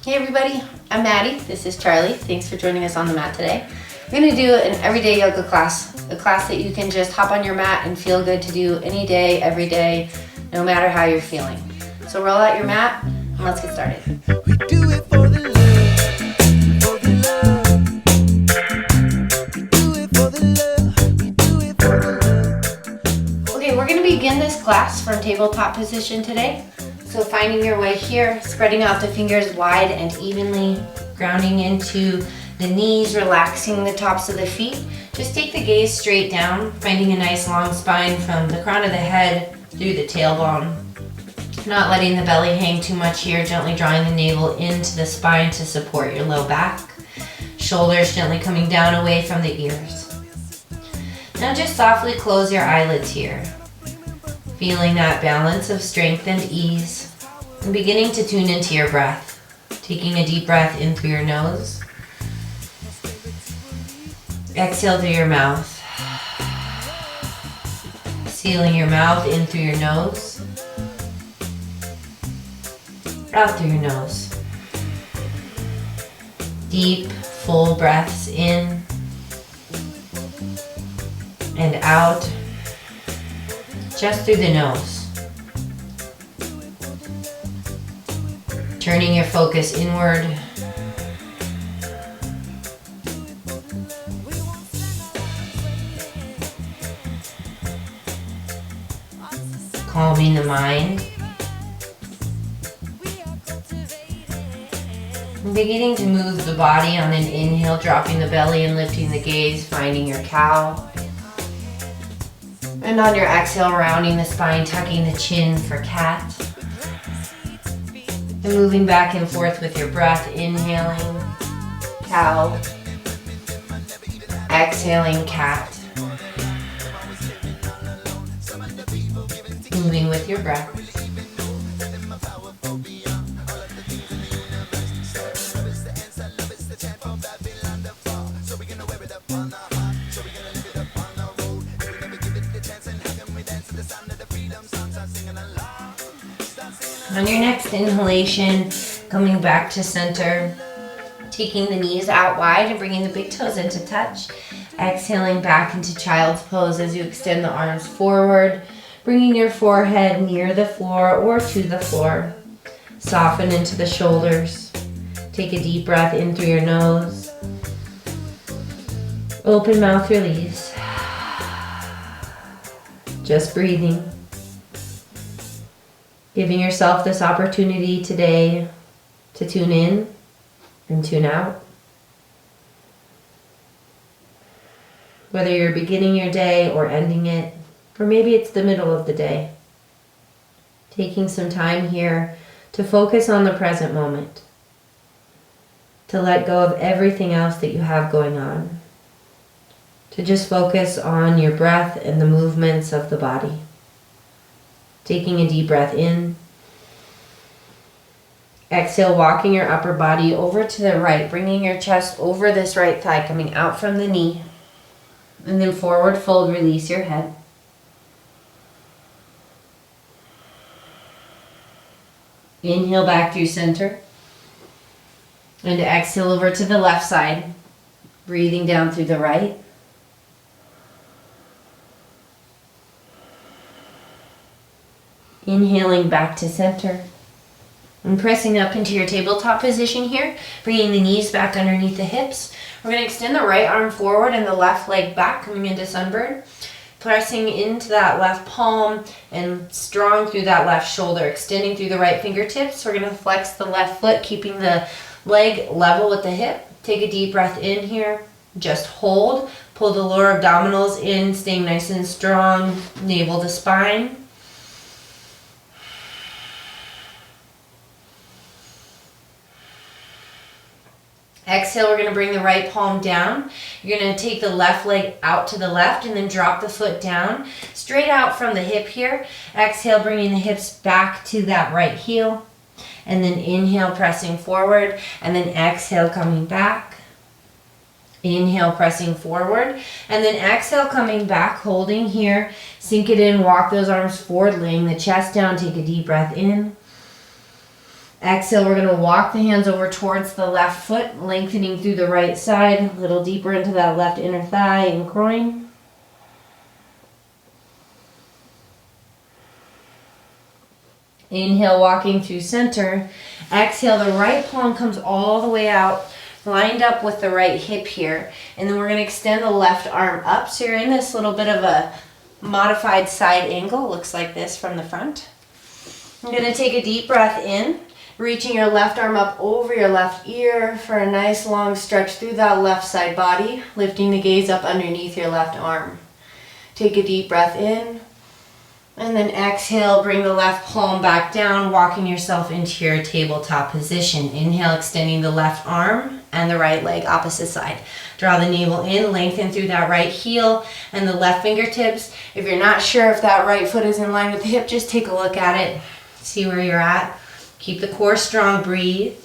Hey everybody, I'm Maddie. This is Charlie. Thanks for joining us on the mat today. We're going to do an everyday yoga class, a class that you can just hop on your mat and feel good to do any day, every day, no matter how you're feeling. So roll out your mat and let's get started. We do it for the love, for the love. We do it for the love, we do it for the love. Okay, we're going to begin this class from tabletop position today. So finding your way here, spreading out the fingers wide and evenly, grounding into the knees, relaxing the tops of the feet. Just take the gaze straight down, finding a nice long spine from the crown of the head through the tailbone. Not letting the belly hang too much here, gently drawing the navel into the spine to support your low back. Shoulders gently coming down away from the ears. Now just softly close your eyelids here. Feeling that balance of strength and ease, and beginning to tune into your breath. Taking a deep breath in through your nose. Exhale through your mouth. Sealing your mouth in through your nose. Out through your nose. Deep, full breaths in and out. Just through the nose. Turning your focus inward. Calming the mind. And beginning to move the body on an inhale, dropping the belly and lifting the gaze, finding your cow. And on your exhale, rounding the spine, tucking the chin for cat. And moving back and forth with your breath, inhaling, cow. Exhaling, cat. Moving with your breath. On your next inhalation, coming back to center, taking the knees out wide and bringing the big toes into touch. Exhaling back into child's pose as you extend the arms forward, bringing your forehead near the floor or to the floor. Soften into the shoulders. Take a deep breath in through your nose. Open mouth, release. Just breathing. Giving yourself this opportunity today to tune in and tune out. Whether you're beginning your day or ending it, or maybe it's the middle of the day. Taking some time here to focus on the present moment. To let go of everything else that you have going on. To just focus on your breath and the movements of the body. Taking a deep breath in. Exhale, walking your upper body over to the right, bringing your chest over this right thigh, coming out from the knee. And then forward fold, release your head. Inhale back through center. And exhale over to the left side, breathing down through the right. Inhaling back to center and pressing up into your tabletop position here, bringing the knees back underneath the hips. We're going to extend the right arm forward and the left leg back, coming into sunbird. Pressing into that left palm and strong through that left shoulder, extending through the right fingertips. We're going to flex the left foot, keeping the leg level with the hip. Take a deep breath in here. Just hold. Pull the lower abdominals in, staying nice and strong, navel to spine. Exhale, we're going to bring the right palm down. You're going to take the left leg out to the left and then drop the foot down. Straight out from the hip here. Exhale, bringing the hips back to that right heel. And then inhale, pressing forward. And then exhale, coming back. Inhale, pressing forward. And then exhale, coming back, holding here. Sink it in, walk those arms forward, laying the chest down. Take a deep breath in. Exhale, we're gonna walk the hands over towards the left foot, lengthening through the right side, a little deeper into that left inner thigh and groin. Inhale, walking through center. Exhale, the right palm comes all the way out, lined up with the right hip here. And then we're gonna extend the left arm up. So you're in this little bit of a modified side angle. Looks like this from the front. I'm gonna take a deep breath in, reaching your left arm up over your left ear for a nice long stretch through that left side body, lifting the gaze up underneath your left arm. Take a deep breath in. And then exhale, bring the left palm back down, walking yourself into your tabletop position. Inhale, extending the left arm and the right leg opposite side. Draw the navel in, lengthen through that right heel and the left fingertips. If you're not sure if that right foot is in line with the hip, just take a look at it. See where you're at. Keep the core strong, breathe.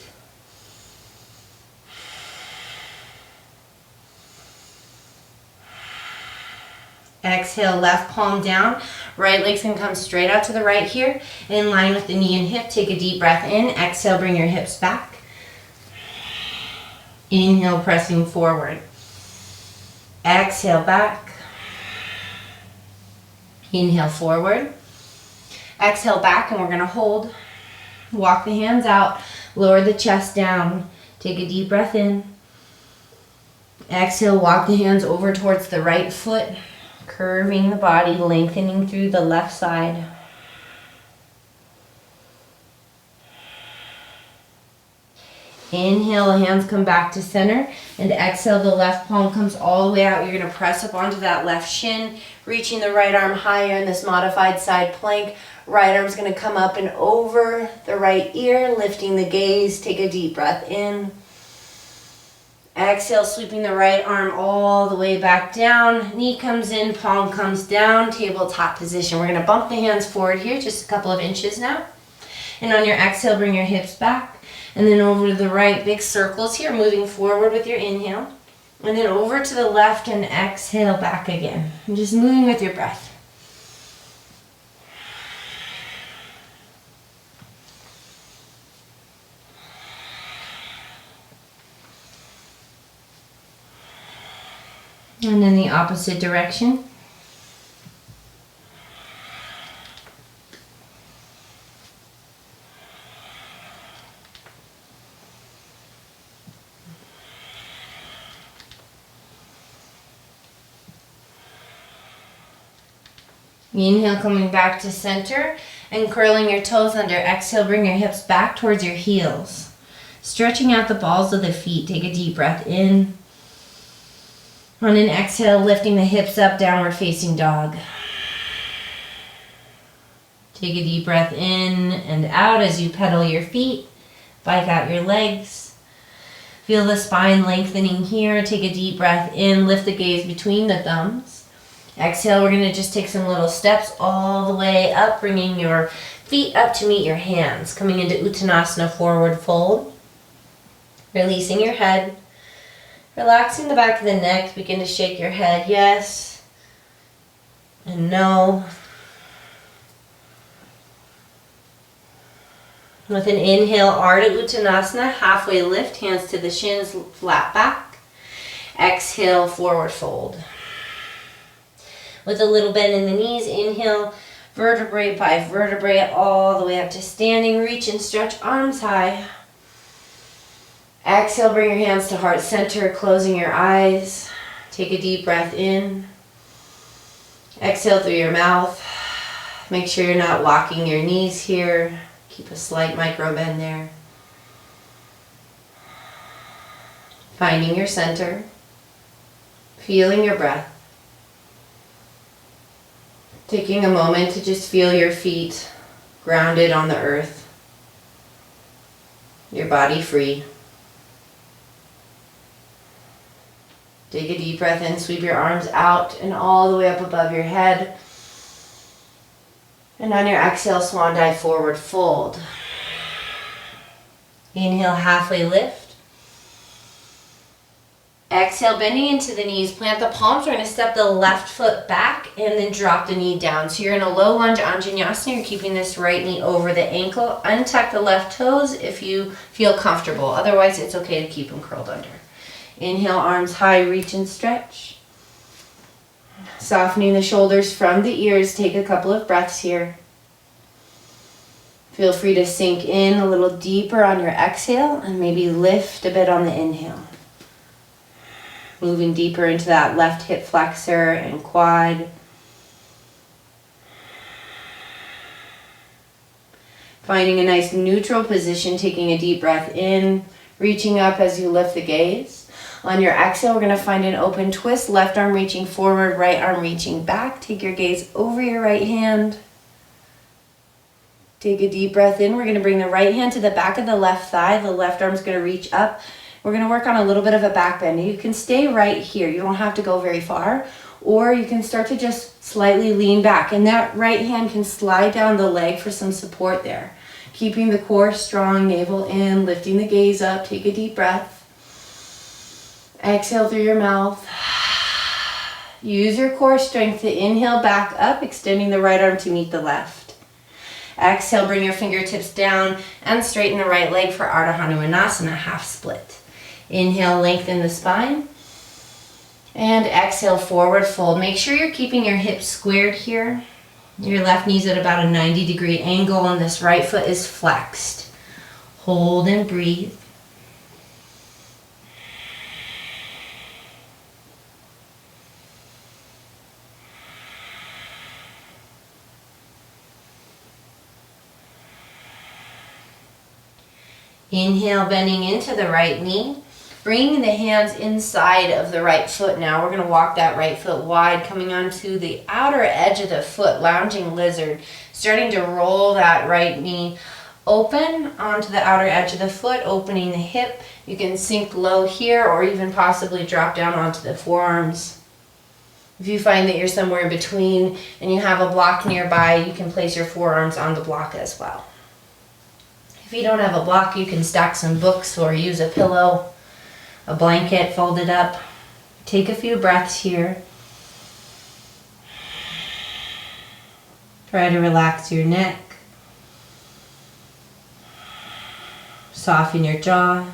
Exhale, left palm down. Right leg's gonna come straight out to the right here, in line with the knee and hip. Take a deep breath in. Exhale, bring your hips back. Inhale, pressing forward. Exhale, back. Inhale, forward. Exhale, back, and we're gonna hold. Walk the hands out. Lower the chest down. Take a deep breath in. Exhale, walk the hands over towards the right foot. Curving the body, lengthening through the left side. Inhale, the hands come back to center. And exhale, the left palm comes all the way out. You're going to press up onto that left shin, reaching the right arm higher in this modified side plank. Right arm's going to come up and over the right ear, lifting the gaze. Take a deep breath in. Exhale, sweeping the right arm all the way back down. Knee comes in, palm comes down, tabletop position. We're going to bump the hands forward here, just a couple of inches now. And on your exhale, bring your hips back. And then over to the right, big circles here, moving forward with your inhale. And then over to the left and exhale back again. And just moving with your breath. And then the opposite direction. Inhale, coming back to center and curling your toes under. Exhale, bring your hips back towards your heels. Stretching out the balls of the feet. Take a deep breath in. On an exhale, lifting the hips up, downward facing dog. Take a deep breath in and out as you pedal your feet, bike out your legs. Feel the spine lengthening here. Take a deep breath in, lift the gaze between the thumbs. Exhale, we're gonna just take some little steps all the way up, bringing your feet up to meet your hands. Coming into Uttanasana, forward fold. Releasing your head. Relaxing the back of the neck, begin to shake your head, yes and no. With an inhale, Ardha Uttanasana, halfway lift, hands to the shins, flat back. Exhale, forward fold. With a little bend in the knees, inhale, vertebrae by vertebrae, all the way up to standing. Reach and stretch arms high. Exhale, bring your hands to heart center, closing your eyes. Take a deep breath in. Exhale through your mouth. Make sure you're not locking your knees here. Keep a slight micro bend there. Finding your center. Feeling your breath. Taking a moment to just feel your feet grounded on the earth. Your body free. Take a deep breath in, sweep your arms out and all the way up above your head. And on your exhale, swan dive, forward fold. Inhale, halfway lift. Exhale. Exhale, bending into the knees, plant the palms. We're gonna step the left foot back and then drop the knee down. So you're in a low lunge Anjaneyasana. You're keeping this right knee over the ankle. Untuck the left toes if you feel comfortable. Otherwise, it's okay to keep them curled under. Inhale, arms high, reach and stretch. Softening the shoulders from the ears. Take a couple of breaths here. Feel free to sink in a little deeper on your exhale and maybe lift a bit on the inhale. Moving deeper into that left hip flexor and quad. Finding a nice neutral position, taking a deep breath in, reaching up as you lift the gaze. On your exhale, we're going to find an open twist, left arm reaching forward, right arm reaching back. Take your gaze over your right hand. Take a deep breath in. We're going to bring the right hand to the back of the left thigh. The left arm's going to reach up. We're going to work on a little bit of a back bend. You can stay right here. You don't have to go very far. Or you can start to just slightly lean back. And that right hand can slide down the leg for some support there. Keeping the core strong, navel in, lifting the gaze up. Take a deep breath. Exhale through your mouth. Use your core strength to inhale back up, extending the right arm to meet the left. Exhale, bring your fingertips down and straighten the right leg for Ardha Hanumanasana, half split. Inhale, lengthen the spine. And exhale, forward fold. Make sure you're keeping your hips squared here. Your left knee's at about a 90-degree angle and this right foot is flexed. Hold and breathe. Inhale, bending into the right knee. Bring the hands inside of the right foot now. We're going to walk that right foot wide, coming onto the outer edge of the foot, lounging lizard. Starting to roll that right knee open onto the outer edge of the foot, opening the hip. You can sink low here or even possibly drop down onto the forearms. If you find that you're somewhere in between and you have a block nearby, you can place your forearms on the block as well. If you don't have a block, you can stack some books or use a pillow, a blanket folded up. Take a few breaths here. Try to relax your neck. Soften your jaw.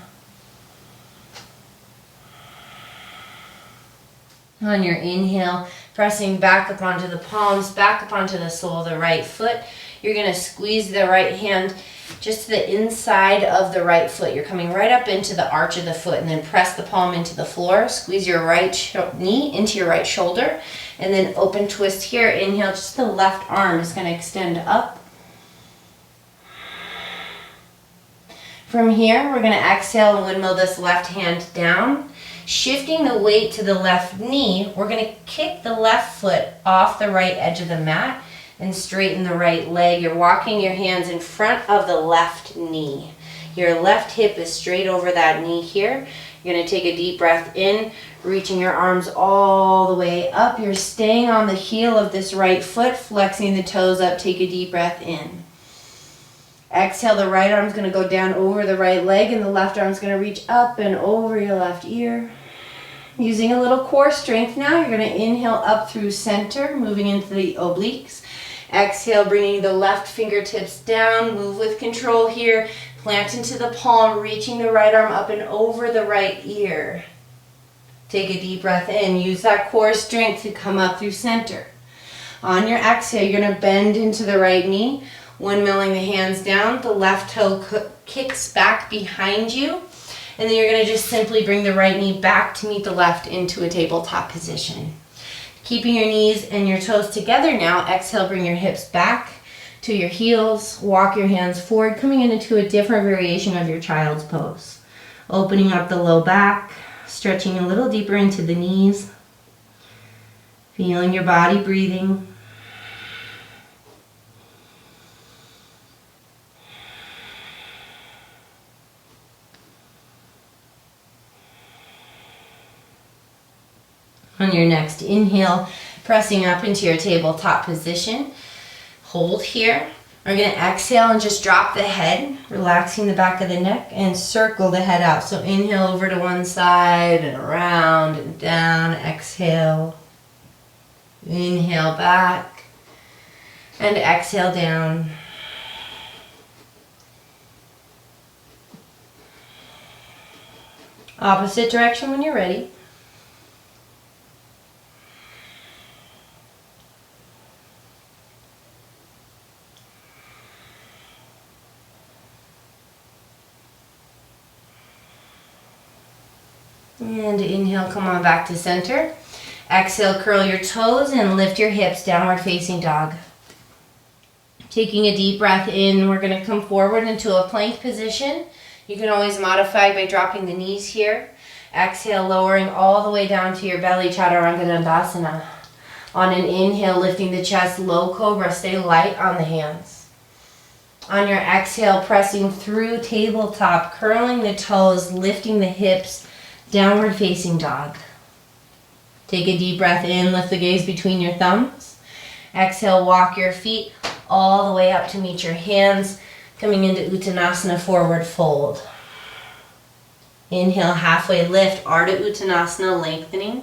On your inhale, pressing back up onto the palms, back up onto the sole of the right foot. You're going to squeeze the right hand just to the inside of the right foot. You're coming right up into the arch of the foot and then press the palm into the floor. Squeeze your right knee into your right shoulder and then open twist here. Inhale, just the left arm is going to extend up. From here, we're going to exhale and windmill this left hand down. Shifting the weight to the left knee, we're going to kick the left foot off the right edge of the mat and straighten the right leg. You're walking your hands in front of the left knee. Your left hip is straight over that knee here. You're going to take a deep breath in, reaching your arms all the way up. You're staying on the heel of this right foot, flexing the toes up. Take a deep breath in. Exhale, the right arm's going to go down over the right leg and the left arm's going to reach up and over your left ear. Using a little core strength now, you're going to inhale up through center, moving into the obliques. Exhale, bringing the left fingertips down. Move with control here. Plant into the palm, reaching the right arm up and over the right ear. Take a deep breath in. Use that core strength to come up through center. On your exhale, you're going to bend into the right knee. Windmilling the hands down. The left toe kicks back behind you. And then you're going to just simply bring the right knee back to meet the left into a tabletop position. Keeping your knees and your toes together now. Exhale, bring your hips back to your heels. Walk your hands forward, coming into a different variation of your child's pose. Opening up the low back, stretching a little deeper into the knees. Feeling your body breathing. On your next inhale, pressing up into your tabletop position. Hold here. We're going to exhale and just drop the head, relaxing the back of the neck, and circle the head out. So inhale over to one side and around and down. Exhale. Inhale back and exhale down. Opposite direction when you're ready. And inhale, come on back to center. Exhale, curl your toes and lift your hips, downward facing dog. Taking a deep breath in, we're going to come forward into a plank position. You can always modify by dropping the knees here. Exhale, lowering all the way down to your belly, Chaturanga Dandasana. On an inhale, lifting the chest, low cobra, stay light on the hands. On your exhale, pressing through tabletop, curling the toes, lifting the hips, downward facing dog. Take a deep breath in, lift the gaze between your thumbs. Exhale, walk your feet all the way up to meet your hands, coming into Uttanasana, forward fold. Inhale, halfway lift, Ardha Uttanasana, lengthening.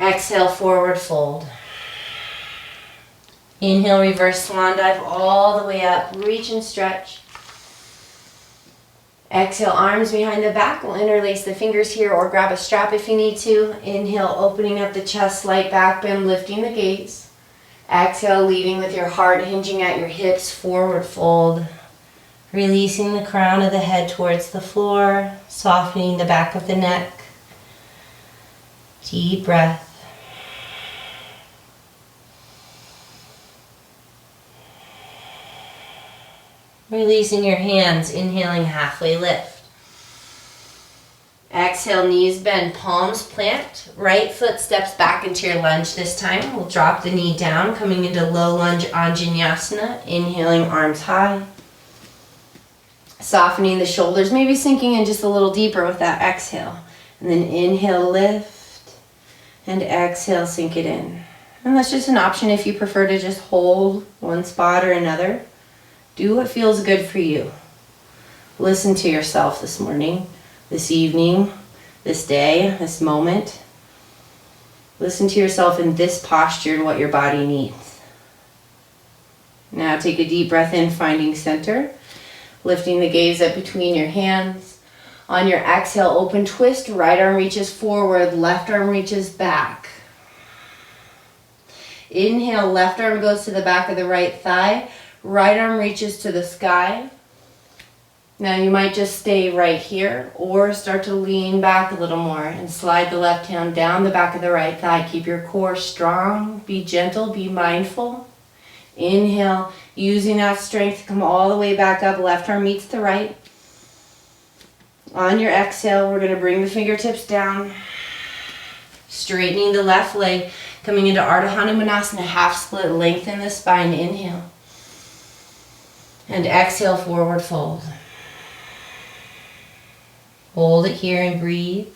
Exhale, forward fold. Inhale, reverse swan dive all the way up, reach and stretch. Exhale, arms behind the back. We'll interlace the fingers here or grab a strap if you need to. Inhale, opening up the chest, slight back bend, lifting the gaze. Exhale, leading with your heart hinging at your hips, forward fold. Releasing the crown of the head towards the floor, softening the back of the neck. Deep breath. Releasing your hands, inhaling, halfway lift. Exhale, knees bend, palms plant. Right foot steps back into your lunge this time. We'll drop the knee down, coming into low lunge Anjaneyasana. Inhaling, arms high. Softening the shoulders, maybe sinking in just a little deeper with that exhale. And then inhale, lift. And exhale, sink it in. And that's just an option if you prefer to just hold one spot or another. Do what feels good for you. Listen to yourself this morning, this evening, this day, this moment. Listen to yourself in this posture and what your body needs. Now take a deep breath in, finding center. Lifting the gaze up between your hands. On your exhale, open twist. Right arm reaches forward, left arm reaches back. Inhale, left arm goes to the back of the right thigh. Right arm reaches to the sky. Now you might just stay right here or start to lean back a little more and slide the left hand down the back of the right thigh. Keep your core strong, be gentle, be mindful. Inhale, using that strength to come all the way back up. Left arm meets the right. On your exhale, we're going to bring the fingertips down. Straightening the left leg, coming into Ardha Hanumanasana, half split, lengthen the spine. Inhale. And exhale, forward fold. Hold it here and breathe.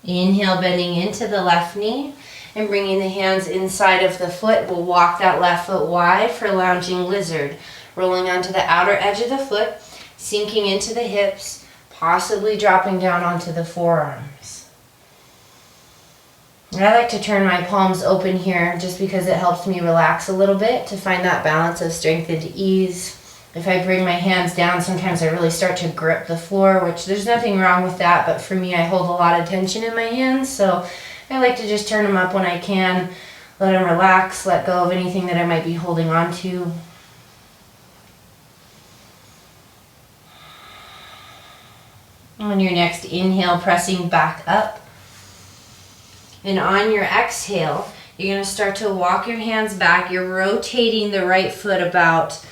Inhale, bending into the left knee and bringing the hands inside of the foot. We'll walk that left foot wide for lounging lizard. Rolling onto the outer edge of the foot, sinking into the hips, possibly dropping down onto the forearms. And I like to turn my palms open here just because it helps me relax a little bit to find that balance of strength and ease. If I bring my hands down, sometimes I really start to grip the floor, which there's nothing wrong with that, but for me, I hold a lot of tension in my hands, so I like to just turn them up when I can, let them relax, let go of anything that I might be holding on to. On your next inhale, pressing back up. And on your exhale, you're going to start to walk your hands back. You're rotating the right foot about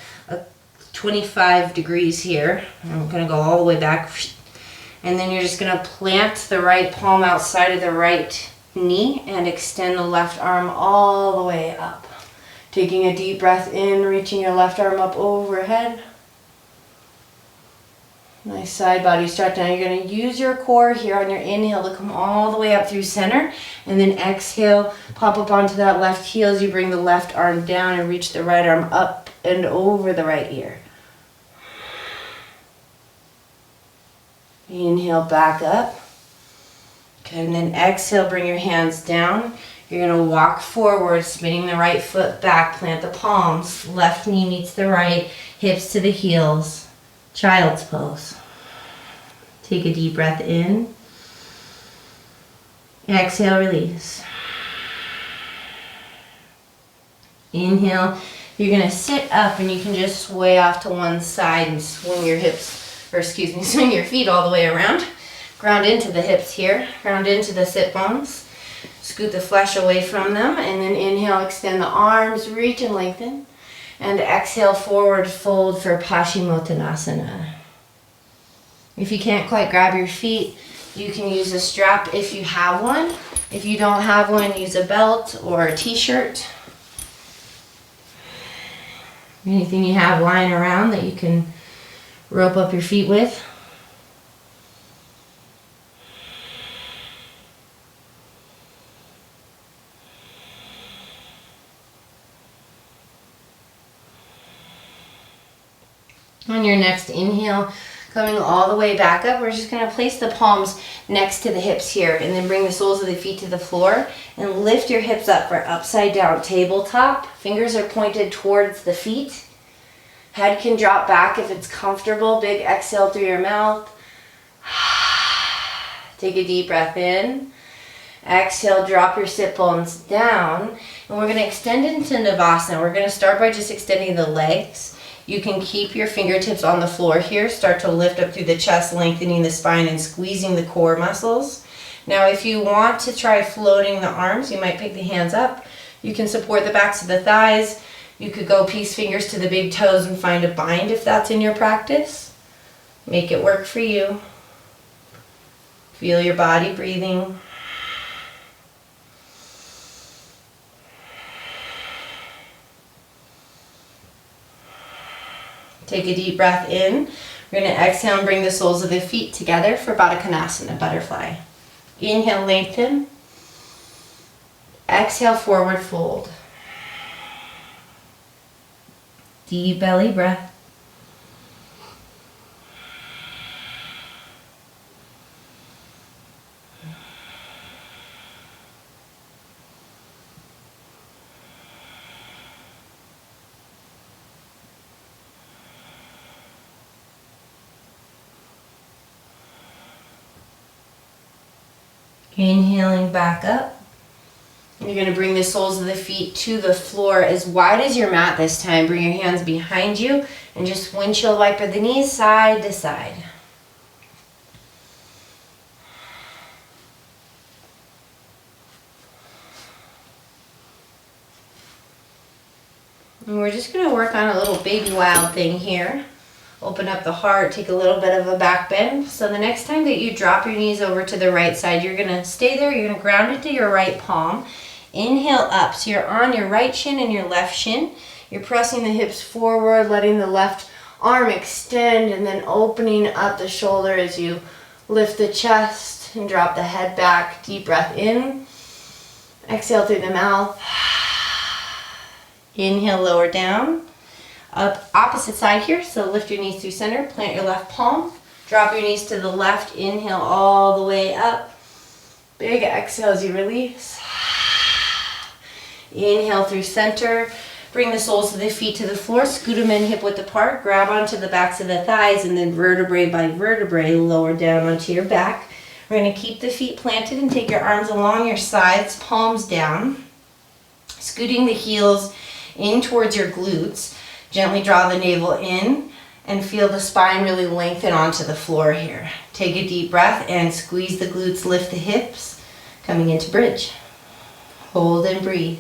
25 degrees here. I'm going to go all the way back. And then you're just going to plant the right palm outside of the right knee and extend the left arm all the way up. Taking a deep breath in, reaching your left arm up overhead. Nice side body stretch. Now you're going to use your core here on your inhale to come all the way up through center. And then exhale, pop up onto that left heel as you bring the left arm down and reach the right arm up and over the right ear. Inhale, back up. Okay, and then exhale, bring your hands down. You're going to walk forward, spinning the right foot back, plant the palms, left knee meets the right, hips to the heels, child's pose. Take a deep breath in. Exhale, release. Inhale, you're going to sit up and you can just sway off to one side and swing your hips, or excuse me, swing your feet all the way around. Ground into the hips here, ground into the sit bones. Scoot the flesh away from them, and then inhale, extend the arms, reach and lengthen. And exhale, forward fold for Paschimottanasana. If you can't quite grab your feet, you can use a strap if you have one. If you don't have one, use a belt or a t-shirt. Anything you have lying around that you can rope up your feet with. On your next inhale, coming all the way back up, we're just going to place the palms next to the hips here and then bring the soles of the feet to the floor and lift your hips up for upside down tabletop. Fingers are pointed towards the feet. Head can drop back if it's comfortable. Big exhale through your mouth. Take a deep breath in. Exhale, drop your sit bones down. And we're going to extend into Navasana. We're going to start by just extending the legs. You can keep your fingertips on the floor here. Start to lift up through the chest, lengthening the spine and squeezing the core muscles. Now, if you want to try floating the arms, you might pick the hands up. You can support the backs of the thighs. You could go peace fingers to the big toes and find a bind if that's in your practice. Make it work for you. Feel your body breathing. Take a deep breath in. We're going to exhale and bring the soles of the feet together for Baddha Konasana, butterfly. Inhale, lengthen. Exhale, forward fold. Deep belly breath. Inhaling back up. You're going to bring the soles of the feet to the floor as wide as your mat this time. Bring your hands behind you and just windshield wiper the knees side to side. And we're just going to work on a little baby wild thing here. Open up the heart, take a little bit of a back bend. So the next time that you drop your knees over to the right side, you're gonna stay there, you're gonna ground into your right palm. Inhale up, so you're on your right shin and your left shin. You're pressing the hips forward, letting the left arm extend, and then opening up the shoulder as you lift the chest and drop the head back. Deep breath in. Exhale through the mouth. Inhale, lower down. Up opposite side here, so lift your knees through center, plant your left palm, drop your knees to the left, inhale all the way up. Big exhale as you release. Inhale through center, bring the soles of the feet to the floor, scoot them in hip width apart, grab onto the backs of the thighs, and then vertebrae by vertebrae, lower down onto your back. We're going to keep the feet planted and take your arms along your sides, palms down, scooting the heels in towards your glutes. Gently draw the navel in and feel the spine really lengthen onto the floor here. Take a deep breath and squeeze the glutes, lift the hips, coming into bridge. Hold and breathe.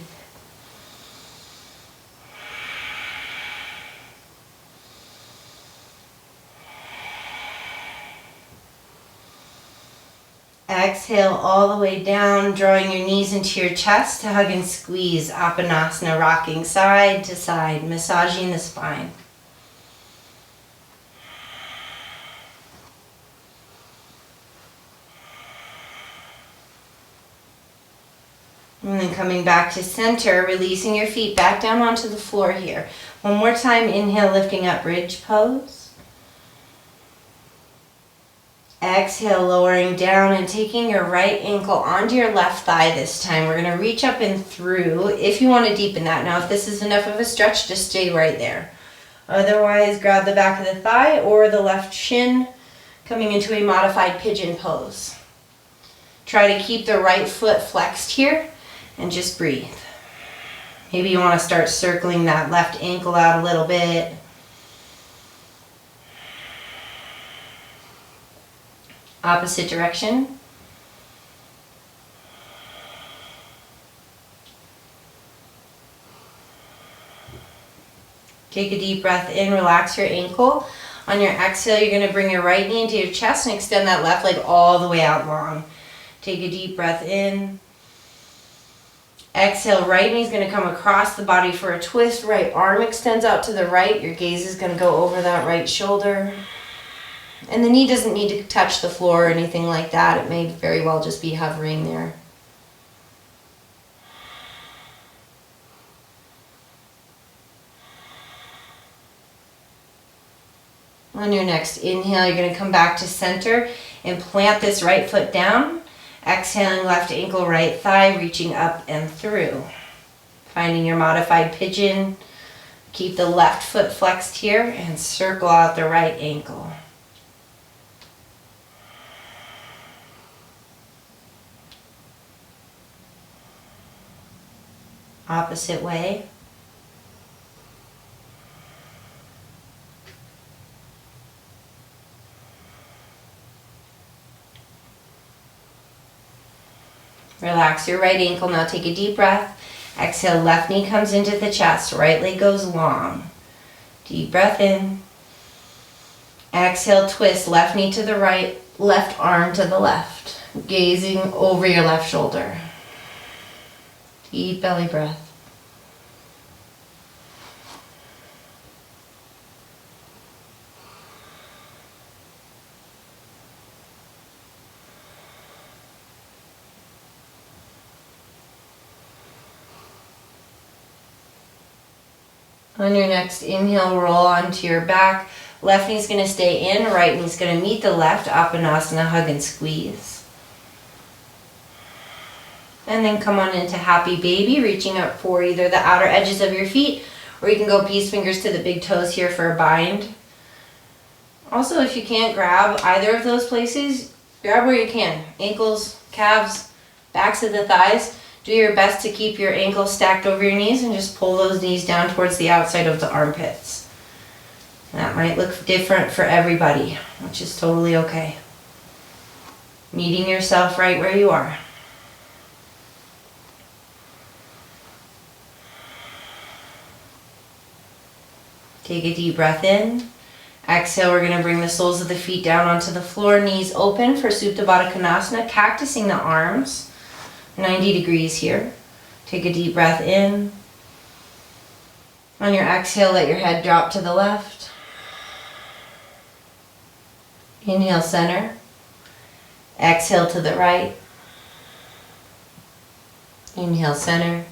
Exhale all the way down, drawing your knees into your chest to hug and squeeze. Appanasana, rocking side to side, massaging the spine. And then coming back to center, releasing your feet back down onto the floor here. One more time, inhale, lifting up, bridge pose. Exhale, lowering down and taking your right ankle onto your left thigh this time. We're going to reach up and through if you want to deepen that. Now, if this is enough of a stretch, just stay right there. Otherwise, grab the back of the thigh or the left shin, coming into a modified pigeon pose. Try to keep the right foot flexed here and just breathe. Maybe you want to start circling that left ankle out a little bit. Opposite direction. Take a deep breath in, relax your ankle. On your exhale, you're going to bring your right knee into your chest and extend that left leg all the way out long. Take a deep breath in. Exhale, right knee is going to come across the body for a twist. Right arm extends out to the right. Your gaze is going to go over that right shoulder. And the knee doesn't need to touch the floor or anything like that. It may very well just be hovering there. On your next inhale, you're going to come back to center and plant this right foot down. Exhaling, left ankle, right thigh, reaching up and through. Finding your modified pigeon. Keep the left foot flexed here and circle out the right ankle. Opposite way. Relax your right ankle. Now take a deep breath. Exhale, left knee comes into the chest. Right leg goes long. Deep breath in. Exhale, twist. Left knee to the right, left arm to the left. Gazing over your left shoulder. Deep belly breath. On your next inhale, roll onto your back. Left knee's going to stay in, right knee's going to meet the left. Appanasana, hug and squeeze. And then come on into happy baby, reaching up for either the outer edges of your feet, or you can go peace fingers to the big toes here for a bind. Also, if you can't grab either of those places, grab where you can. Ankles, calves, backs of the thighs. Do your best to keep your ankles stacked over your knees and just pull those knees down towards the outside of the armpits. That might look different for everybody, which is totally okay. Meeting yourself right where you are. Take a deep breath in. Exhale, we're going to bring the soles of the feet down onto the floor, knees open for Supta Baddha Konasana, cactusing the arms. 90 degrees here. Take a deep breath in. On your exhale, let your head drop to the left. Inhale, center. Exhale to the right. Inhale, center.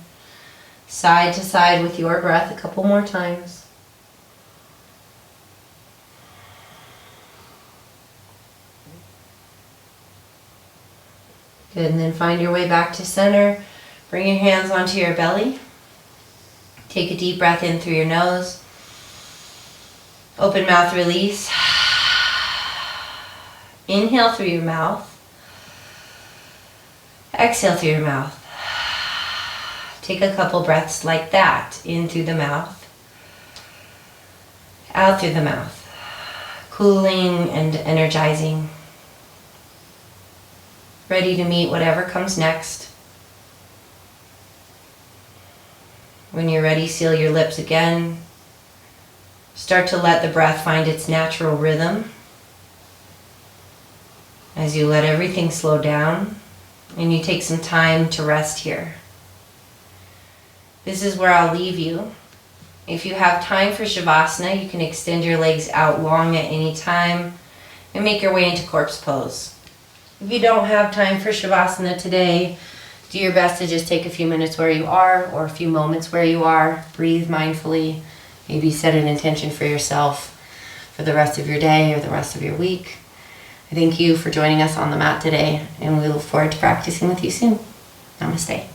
Side to side with your breath a couple more times. Good, and then find your way back to center. Bring your hands onto your belly. Take a deep breath in through your nose. Open mouth, release. Inhale through your mouth. Exhale through your mouth. Take a couple breaths like that. In through the mouth. Out through the mouth. Cooling and energizing. Ready to meet whatever comes next. When you're ready, seal your lips again. Start to let the breath find its natural rhythm. as you let everything slow down and you take some time to rest here. This is where I'll leave you. If you have time for Shavasana, you can extend your legs out long at any time and make your way into corpse pose. If you don't have time for Shavasana today, do your best to just take a few minutes where you are or a few moments where you are. Breathe mindfully. Maybe set an intention for yourself for the rest of your day or the rest of your week. I thank you for joining us on the mat today, and we look forward to practicing with you soon. Namaste.